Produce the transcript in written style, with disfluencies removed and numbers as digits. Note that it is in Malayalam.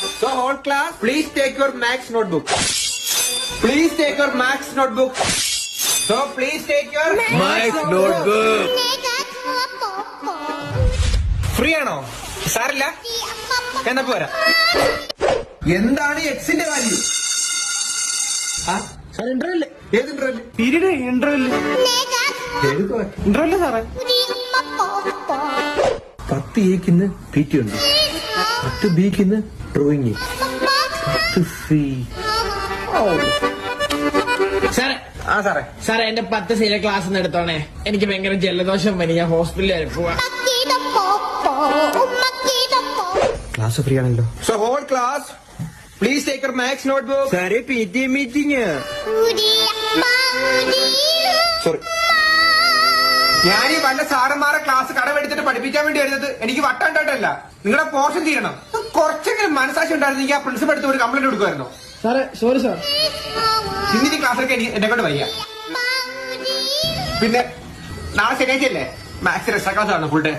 So whole class, please take your maths notebook. Please take your maths notebook. So please take your maths notebook. Free ആണോ? സാറില്ല, എന്നാ പോരാ. എന്താണ് എക്സിന്റെ വാല്യൂ? Sir interval. ഏത് ഇന്റർവെല്? Period interval. ഇന്റർവെല് സാറേ. 10 എക്കിന്ന് PT ഉണ്ട്, 10 ബിക്കിന്ന് ഡ്രോയിങ്, 10 സി. സാറേ സാറേ സാറേ എന്റെ 10 സീലെ ക്ലാസ് ഒന്ന് എടുത്തോണേ. എനിക്ക് ഭയങ്കര ജലദോഷം വരും. ഞാൻ ഹോസ്പിറ്റലിൽ വരെ പോവാ. ക്ലാസ് ഫ്രീ ആണല്ലോ. So whole class please take your maths notebook. സാറേ PT മീറ്റിംഗ്. സോറി, ഞാൻ ഈ വല്ല സാറന്മാരെ ക്ലാസ് കടമെടുത്തിട്ട് പഠിപ്പിക്കാൻ വേണ്ടി വരുന്നത്. എനിക്ക് വട്ടാണ്ടല്ല, നിങ്ങളുടെ പോർഷൻ തീരണം. കുറച്ചെങ്കിലും മനസാക്ഷി ഉണ്ടായിരുന്നെങ്കിൽ ആ പ്രിൻസിപ്പൽ എടുത്ത് ഒരു കംപ്ലൈന്റ് കൊടുക്കുമായിരുന്നു. സാറേ സോറി സാർ. ഇന്നിനി ക്ലാസ്സൊക്കെ എന്നെ കൊണ്ട് വയ്യ. പിന്നെ നാളെ ശനിയാഴ്ചയല്ലേ, മാത്സ് എക്സ്ട്രാ ക്ലാസ് ആണ് ഫുൾ ഡേ.